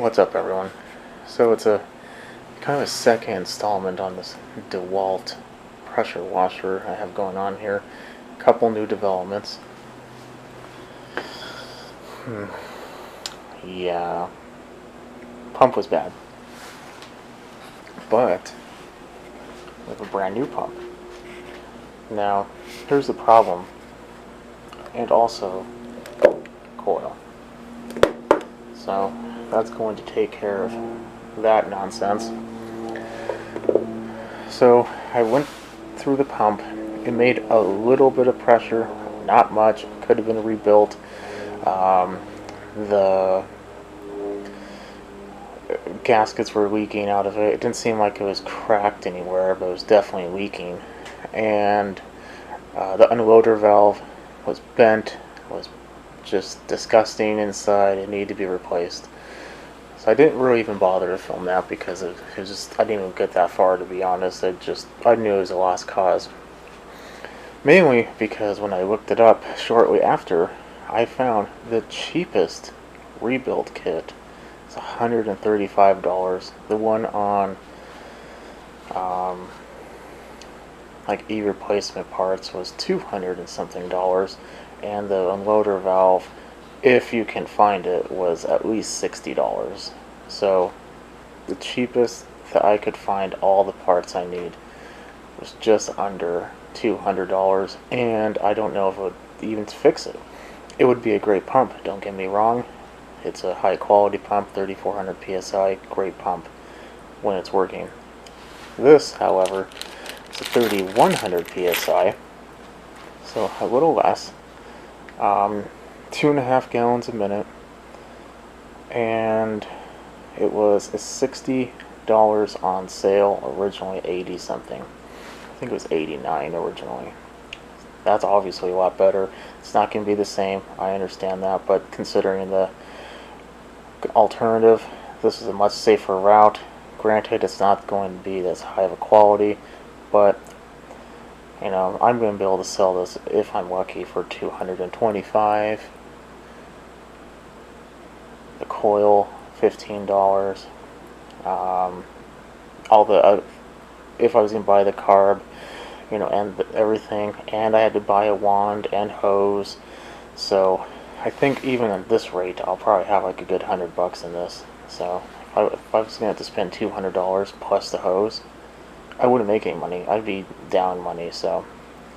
What's up, everyone? So it's a kind of a second installment on this DeWalt pressure washer I have going on here. A couple new developments. Yeah, pump was bad, but we have a brand new pump. Now, here's the problem, and also coil. So that's going to take care of that nonsense. So I went through the pump. It made a little bit of pressure, not much. Could have been rebuilt. The gaskets were leaking out of it. It didn't seem like it was cracked anywhere, but it was definitely leaking. And the unloader valve was bent, was just disgusting inside. It needed to be replaced. So I didn't really even bother to film that because it was just, I didn't even get that far, to be honest. I knew it was a lost cause. Mainly because when I looked it up shortly after, I found the cheapest rebuild kit is $135. The one on like e-replacement parts was $200 and something, and the unloader valve, if you can find it, was at least $60. So the cheapest that I could find all the parts I need was just under $200, and I don't know if it would even fix it. It would be a great pump, don't get me wrong. It's a high quality pump, 3400 psi, great pump when it's working. This, however, is a 3100 psi, so a little less. 2.5 gallons a minute, and it was a $60 on sale, originally 80 something. I think it was 89 originally. That's obviously a lot better. It's not going to be the same, I understand that, but considering the alternative, this is a much safer route. Granted, it's not going to be as high of a quality, but you know, I'm going to be able to sell this, if I'm lucky, for $225. The coil, $15. All the if I was going to buy the carb, you know, and everything, and I had to buy a wand and hose. So I think even at this rate, I'll probably have like a good $100 in this. So if I was going to have to spend $200 plus the hose, I wouldn't make any money. I'd be down money. So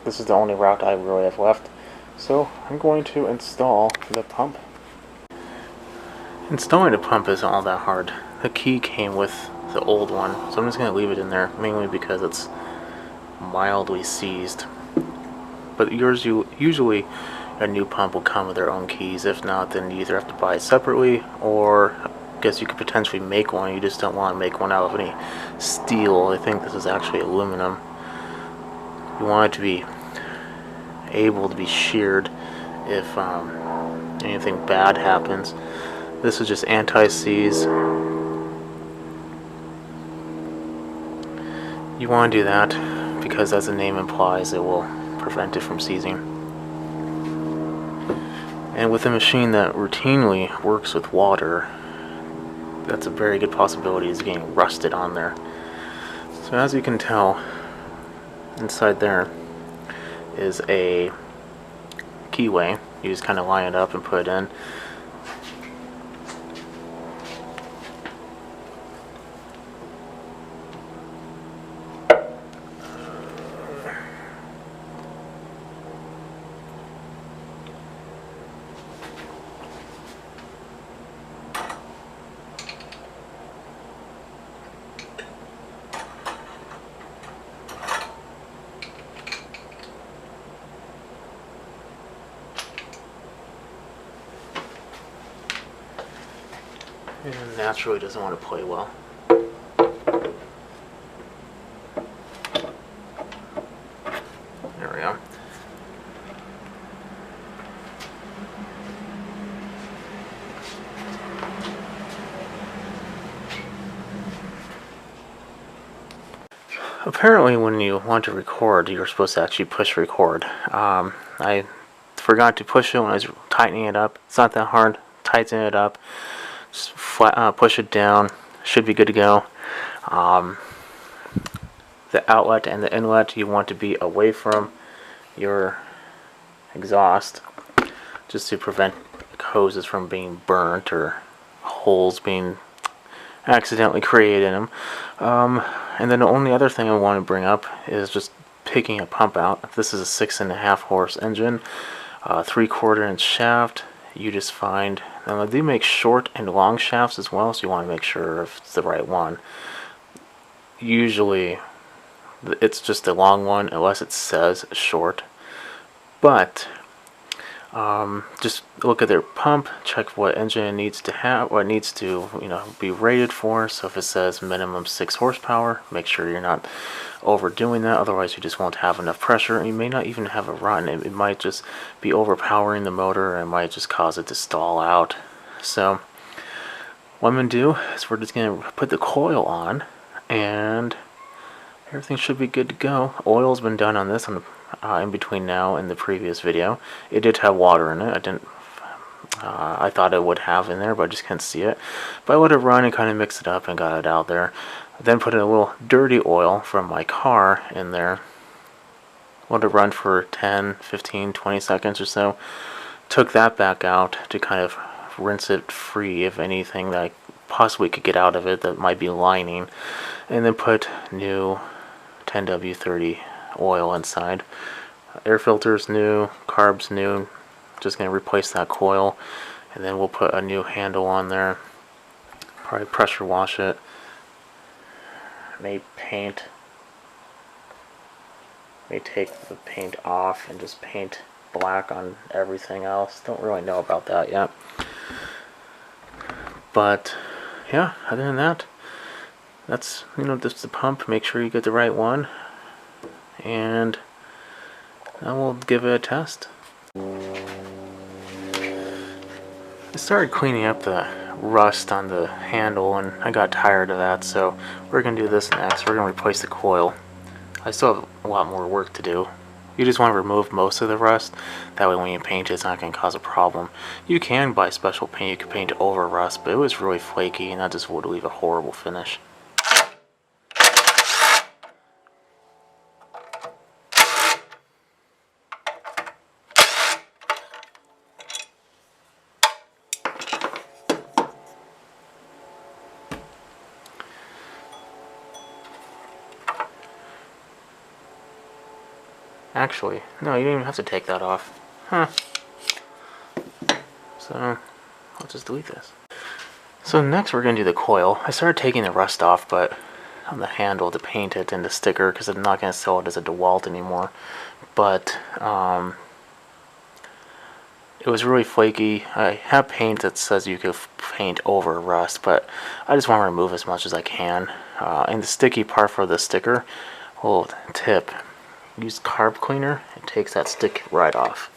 this is the only route I really have left. So I'm going to install the pump. Installing the pump isn't all that hard. The key came with the old one, so I'm just going to leave it in there, mainly because it's mildly seized. But usually a new pump will come with their own keys. If not, then you either have to buy it separately, or I guess you could potentially make one. You just don't want to make one out of any steel. I think this is actually aluminum. You want it to be able to be sheared if anything bad happens. This is just anti-seize. You want to do that because, as the name implies, it will prevent it from seizing. And with a machine that routinely works with water, that's a very good possibility is getting rusted on there. So as you can tell, inside there is a keyway. You just kind of line it up and put it in. And naturally doesn't want to play well. There we go. Apparently when you want to record, you're supposed to actually push record. I forgot to push it when I was tightening it up. It's not that hard. Tighten it up. Just push it down. Should be good to go. The outlet and the inlet you want to be away from your exhaust, just to prevent hoses from being burnt or holes being accidentally created in them. And then the only other thing I want to bring up is just picking a pump out. This is a 6.5 horse engine, 3/4 inch shaft. You just find, now they do make short and long shafts as well, so you want to make sure if it's the right one. Usually it's just a long one unless it says short, but just look at their pump, check what engine it needs to have, what it needs to be rated for. So if it says minimum 6 horsepower, make sure you're not overdoing that, otherwise you just won't have enough pressure and you may not even have a run. It might just be overpowering the motor and it might just cause it to stall out. So what I'm going to do is we're just going to put the coil on and everything should be good to go. Oil's been done on this in between now and the previous video. It did have water in it. I thought it would have in there, but I just couldn't see it. But I let it run and kind of mixed it up and got it out there. I then put a little dirty oil from my car in there. Let it run for 10, 15, 20 seconds or so. Took that back out to kind of rinse it free of anything that I possibly could get out of it that might be lining. And then put new 10W30 oil inside. Air filters new, carbs new. Just going to replace that coil, and then we'll put a new handle on there. Probably pressure wash it. May take the paint off and just paint black on everything else. Don't really know about that yet. But yeah, other than that, that's just the pump. Make sure you get the right one, and then we'll give it a test. I started cleaning up the rust on the handle and I got tired of that, so we're going to do this next. We're going to replace the coil. I still have a lot more work to do. You just want to remove most of the rust. That way when you paint it's not going to cause a problem. You can buy special paint. You can paint over rust, but it was really flaky and that just would leave a horrible finish. Actually, no, you don't even have to take that off. Huh. So, I'll just delete this. So next we're going to do the coil. I started taking the rust off, but on the handle to paint it and the sticker, because I'm not going to sell it as a DeWalt anymore. But, it was really flaky. I have paint that says you can paint over rust, but I just want to remove as much as I can. And the sticky part for the sticker, little tip. Use carb cleaner, it takes that stick right off.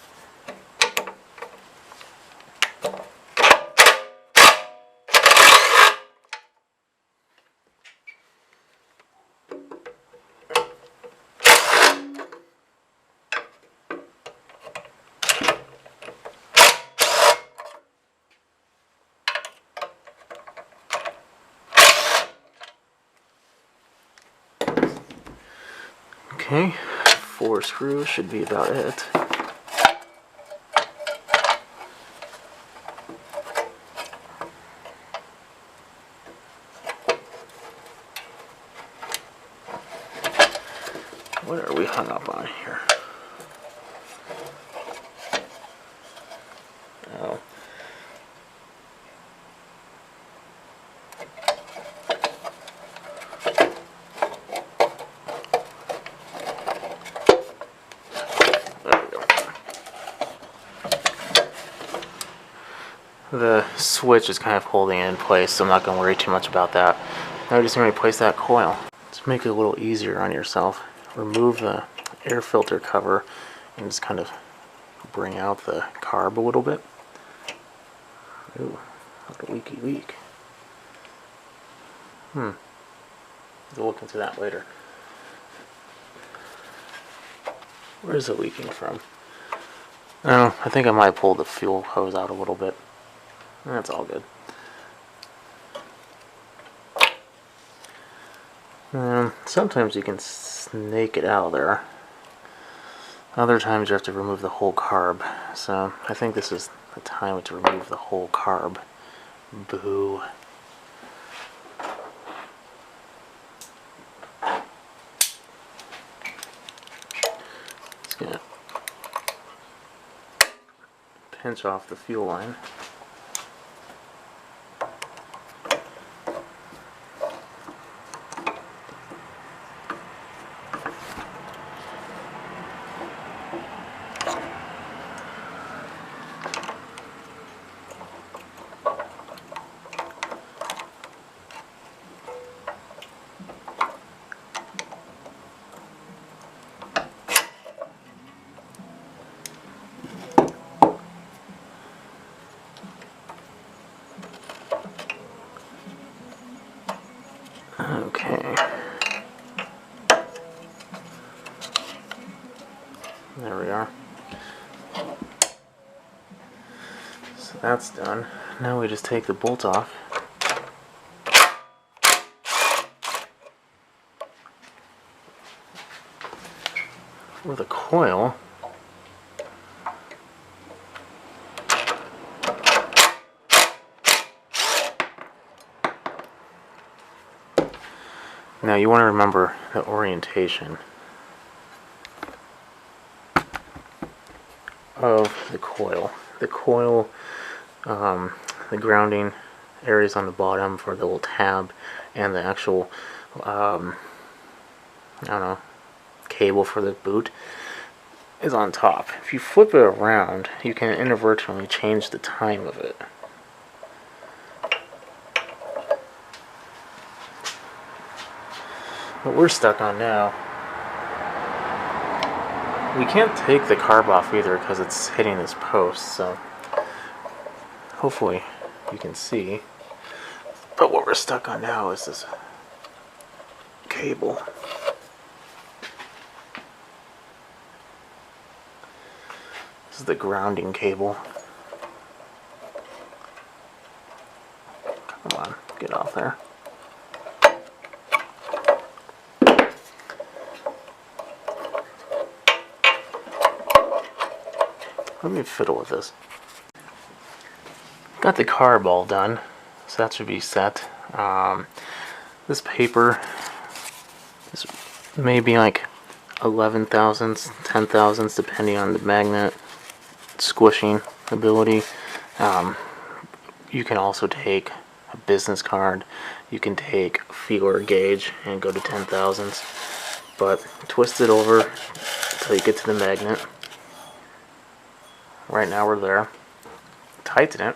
Okay. 4 screws should be about it. What are we hung up on here? Oh. The switch is kind of holding it in place, so I'm not going to worry too much about that. Now we're just going to replace that coil. To make it a little easier on yourself, remove the air filter cover and just kind of bring out the carb a little bit. Ooh, like a leaky leak. We'll look into that later. Where is it leaking from? Oh, I think I might have pulled the fuel hose out a little bit. That's all good. Just going to Sometimes you can snake it out of there. Other times you have to remove the whole carb. So I think this is the time to remove the whole carb. Boo. Just gonna pinch off the fuel line. Okay. There we are. So that's done. Now we just take the bolt off. With a coil. Now you want to remember the orientation of the coil. The coil, the grounding areas on the bottom for the little tab, and the actual, I don't know, cable for the boot is on top. If you flip it around, you can inadvertently change the time of it. What we're stuck on now, we can't take the carb off either because it's hitting this post, so hopefully you can see. But what we're stuck on now is this cable. This is the grounding cable. Come on, get off there. Let me fiddle with this. Got the carb all done, so that should be set. This paper is maybe like 11 thousandths, 10 thousandths, depending on the magnet squishing ability. You can also take a business card. You can take a feeler gauge and go to 10 thousandths, but twist it over until you get to the magnet. Right now we're there. Tighten it.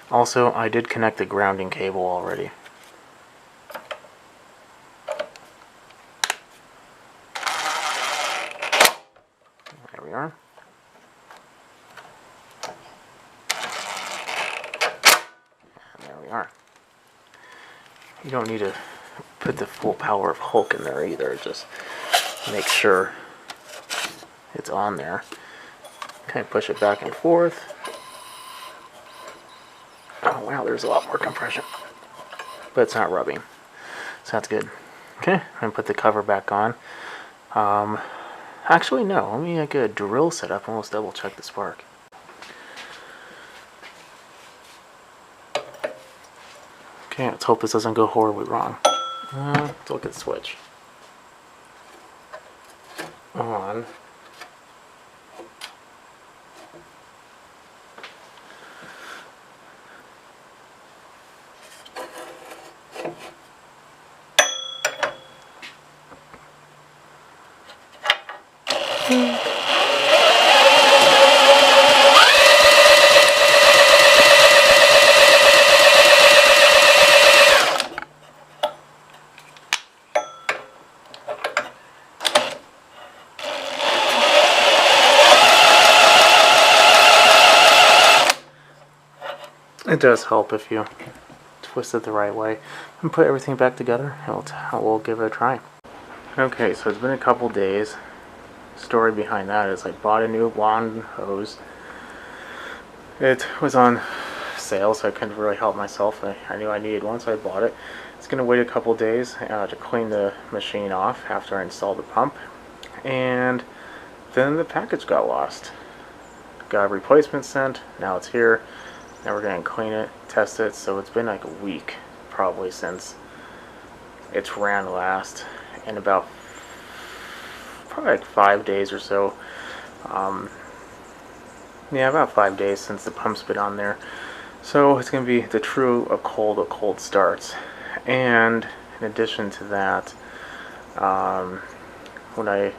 Also, I did connect the grounding cable already. There we are. And there we are. You don't need to put the full power of Hulk in there either. Just make sure it's on there. Kind of push it back and forth. Oh wow, there's a lot more compression. But it's not rubbing. So that's good. Okay, I'm going to put the cover back on. Actually no, let me get a drill set up and let's double check the spark. Okay, let's hope this doesn't go horribly wrong. Let's look at the switch. On. It does help if you twist it the right way and put everything back together. We'll give it a try. Okay, so it's been a couple days. Story behind that is I bought a new wand hose. It was on sale, so I couldn't really help myself. I knew I needed one, so I bought it. It's going to wait a couple days to clean the machine off after I install the pump. And then the package got lost. Got a replacement sent, now it's here. Now we're going to clean it, test it, so it's been like a week probably since it's ran last, and about probably like 5 days or so. Yeah, about 5 days since the pump's been on there. So it's going to be the true a cold starts. And in addition to that, when I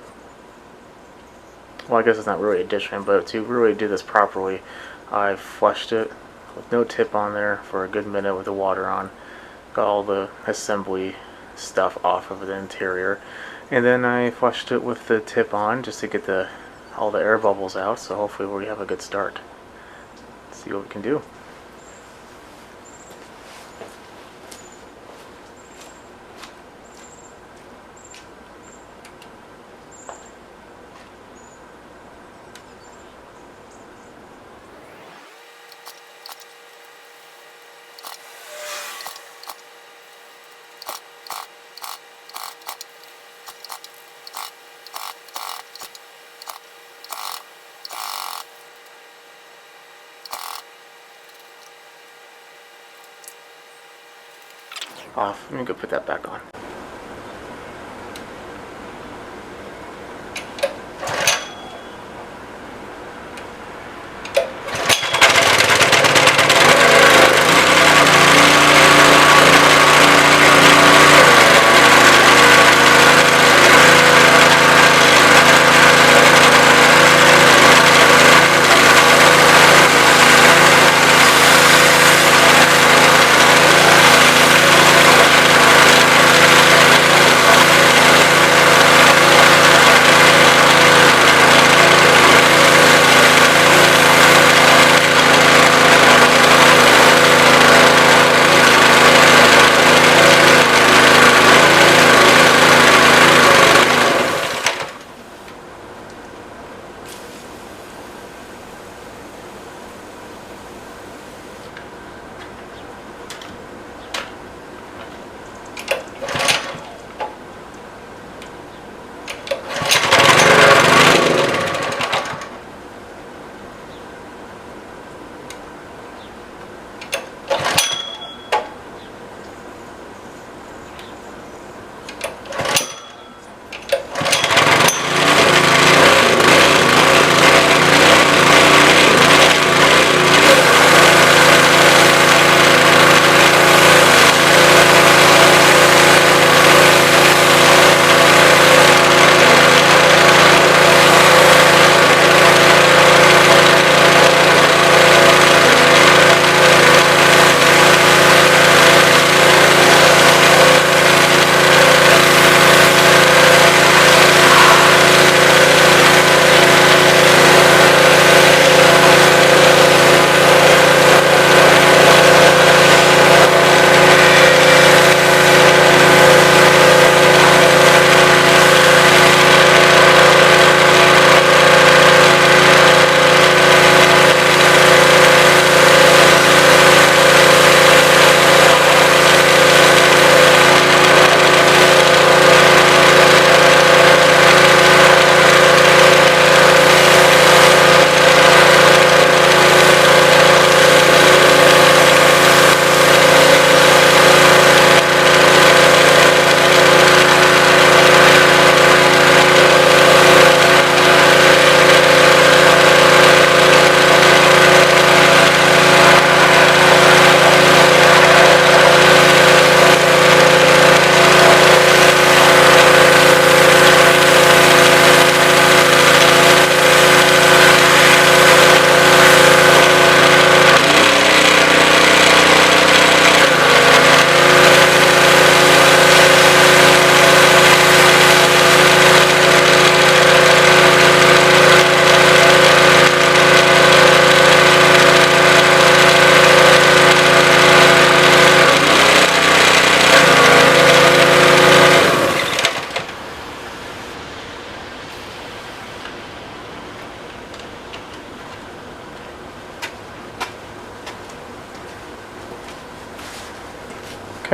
guess it's not really addition, but to really do this properly, I flushed it with no tip on there for a good minute with the water on. Got all the assembly stuff off of the interior, and then I flushed it with the tip on just to get all the air bubbles out. So hopefully we have a good start. Let's see what we can do. Off. Let me go put that back on.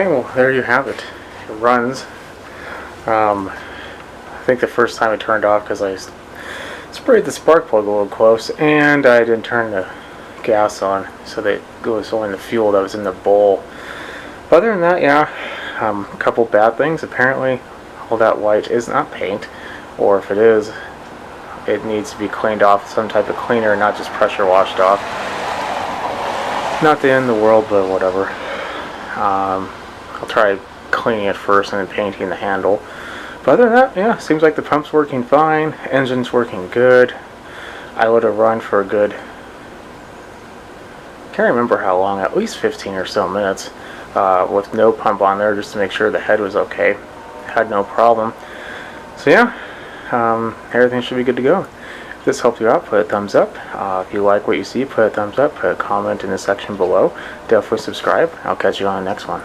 Okay, well there you have it. It runs. I think the first time it turned off because I sprayed the spark plug a little close, and I didn't turn the gas on, so that it was only the fuel that was in the bowl. Other than that, yeah, a couple bad things. Apparently, all that white is not paint, or if it is, it needs to be cleaned off with some type of cleaner, not just pressure washed off. Not the end of the world, but whatever. I'll try cleaning it first and then painting the handle. But other than that, yeah, seems like the pump's working fine, engine's working good. I would have run for a good, can't remember how long, at least 15 or so minutes, with no pump on there, just to make sure the head was okay. Had no problem. So yeah, everything should be good to go. If this helped you out, put a thumbs up. If you like what you see, put a thumbs up, put a comment in the section below. Definitely subscribe. I'll catch you on the next one.